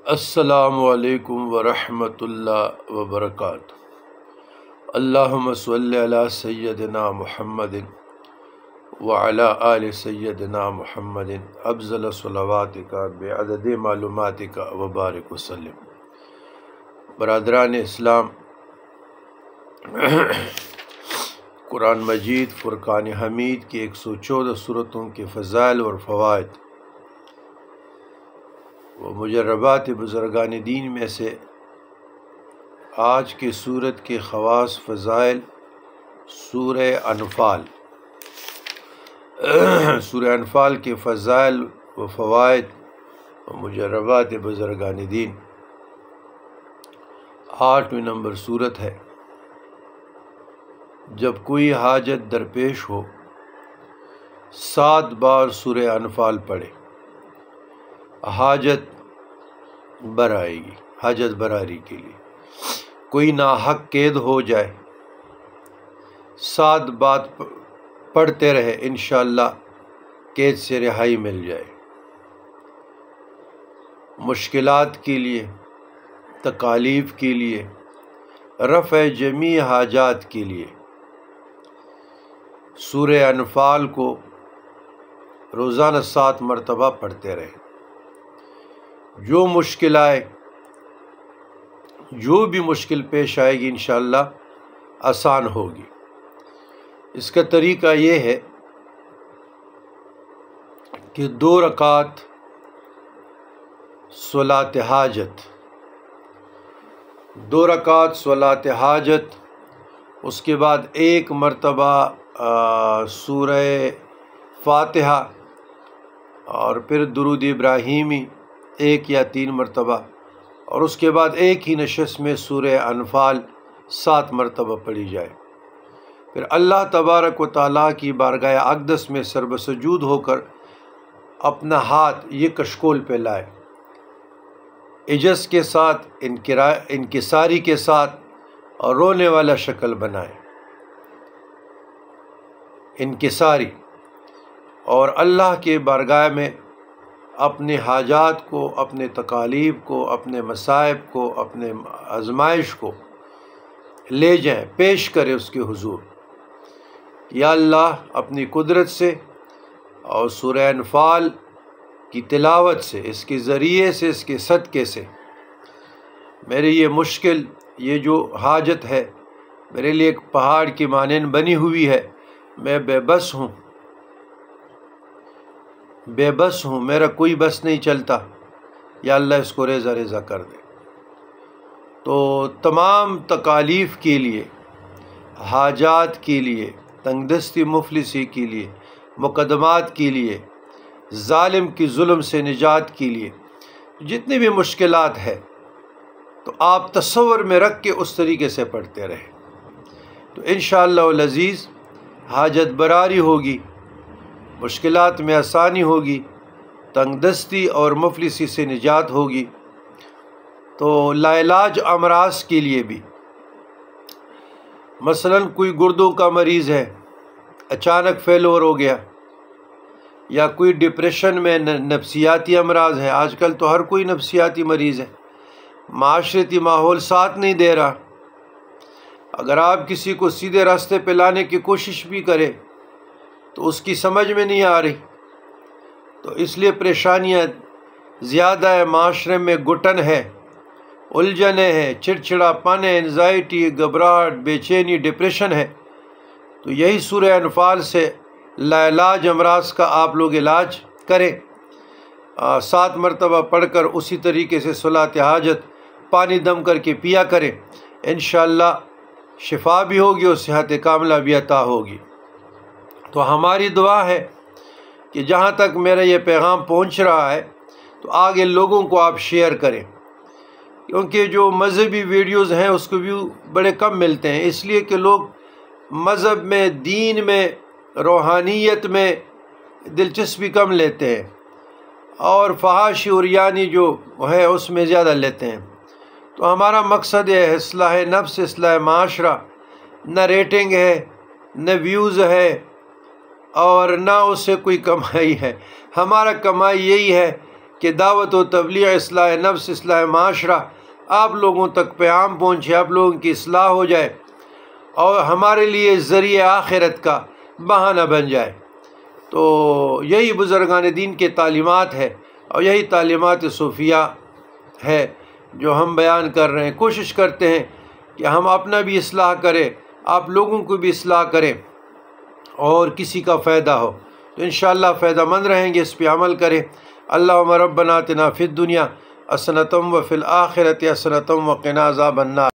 السلام علیکم ورحمۃ اللہ وبرکاتہ۔ اللہم صلی علی سیدنا محمد وعلی آل سیدنا محمد افضل صلواتک بعدد معلوماتک وبارک وسلم۔ برادران اسلام، قرآن مجید فرقان حمید کی 114 سورتوں کے فضائل اور فوائد و مجربات بزرگان دین میں سے آج کی سورت کے خواص فضائل سورہ انفال۔ سورہ انفال کے فضائل و فوائد و مجربات بزرگان دین 8ویں نمبر سورت ہے۔ جب کوئی حاجت درپیش ہو 7 بار سورہ انفال پڑھے، حاجت بر آئے گی، حاجت براری کے لیے۔ کوئی ناحق قید ہو جائے 7 بات پڑھتے رہے، انشاءاللہ قید سے رہائی مل جائے۔ مشکلات کے لیے، تکالیف کے لیے، رفع جمیع حاجات کے لیے سورہ انفال کو روزانہ 7 مرتبہ پڑھتے رہے۔ جو مشکل آئے، جو بھی مشکل پیش آئے گی انشاءاللہ آسان ہوگی۔ اس کا طریقہ یہ ہے کہ 2 رکعت صلاۃ حاجت، 2 رکعت صلاۃ حاجت، اس کے بعد 1 مرتبہ سورہ فاتحہ، اور پھر درود ابراہیمی 1 یا 3 مرتبہ، اور اس کے بعد ایک ہی نشست میں سورہ انفال 7 مرتبہ پڑھی جائے۔ پھر اللہ تبارک و تعالیٰ کی بارگاہ اقدس میں سربسجود ہو کر اپنا ہاتھ یہ کشکول پہ لائے، عجز کے ساتھ، انکساری کے ساتھ، اور رونے والا شکل بنائے، انکساری، اور اللہ کے بارگاہ میں اپنے حاجات کو، اپنے تکالیف کو، اپنے مصائب کو، اپنے آزمائش کو لے جائیں، پیش کرے اس کے حضور۔ یا اللہ، اپنی قدرت سے اور سورہ انفال کی تلاوت سے، اس کے ذریعے سے، اس کے صدقے سے میری یہ مشکل، یہ جو حاجت ہے میرے لیے ایک پہاڑ کی مانند بنی ہوئی ہے، میں بے بس ہوں، بے بس ہوں، میرا کوئی بس نہیں چلتا، یا اللہ اس کو ریزہ ریزہ کر دے۔ تو تمام تکالیف کے لیے، حاجات کے لیے، تنگ دستی مفلسی کے لیے، مقدمات کے لیے، ظالم کی ظلم سے نجات کے لیے، جتنی بھی مشکلات ہے تو آپ تصور میں رکھ کے اس طریقے سے پڑھتے رہیں، تو انشاءاللہ العزیز حاجت براری ہوگی، مشکلات میں آسانی ہوگی، تنگ دستی اور مفلسی سے نجات ہوگی۔ تو لاعلاج امراض کے لیے بھی، مثلا کوئی گردوں کا مریض ہے، اچانک فیلور ہو گیا، یا کوئی ڈپریشن میں، نفسیاتی امراض ہے، آج کل تو ہر کوئی نفسیاتی مریض ہے، معاشرتی ماحول ساتھ نہیں دے رہا، اگر آپ کسی کو سیدھے راستے پہ لانے کی کوشش بھی کرے تو اس کی سمجھ میں نہیں آ رہی، تو اس لیے پریشانیاں زیادہ ہے، معاشرے میں گھٹن ہے، الجھنیں ہیں، چڑچڑا پن ہے، انزائٹی، گھبراہٹ، بے چینی، ڈپریشن ہے، تو یہی سورہ انفال سے لاعلاج امراض کا آپ لوگ علاج کریں۔ 7 مرتبہ پڑھ کر اسی طریقے سے صلاۃ حاجت پانی دم کر کے پیا کریں، انشاءاللہ شفا بھی ہوگی اور صحت کاملہ بھی عطا ہوگی۔ تو ہماری دعا ہے کہ جہاں تک میرا یہ پیغام پہنچ رہا ہے تو آگے لوگوں کو آپ شیئر کریں، کیونکہ جو مذہبی ویڈیوز ہیں اس کو ویو بڑے کم ملتے ہیں، اس لیے کہ لوگ مذہب میں، دین میں، روحانیت میں دلچسپی کم لیتے ہیں، اور فحاشی اور یعنی جو ہے اس میں زیادہ لیتے ہیں۔ تو ہمارا مقصد ہے اصلاح نفس، اصلاح معاشرہ، نہ ریٹنگ ہے، نہ ویوز ہے، اور نہ اس سے کوئی کمائی ہے۔ ہمارا کمائی یہی ہے کہ دعوت و تبلیغ، اصلاح نفس، اصلاح معاشرہ، آپ لوگوں تک پیغام پہنچے، آپ لوگوں کی اصلاح ہو جائے اور ہمارے لیے ذریعہ آخرت کا بہانہ بن جائے۔ تو یہی بزرگان دین کے تعلیمات ہے اور یہی تعلیمات صوفیہ ہے جو ہم بیان کر رہے ہیں۔ کوشش کرتے ہیں کہ ہم اپنا بھی اصلاح کریں، آپ لوگوں کو بھی اصلاح کریں اور کسی کا فائدہ ہو تو انشاءاللہ فائدہ مند رہیں گے، اس پہ عمل کریں۔ اللہم ربنا آتنا فی الدنیا حسنۃ وفی الآخرۃ حسنۃ وقنا عذاب النار۔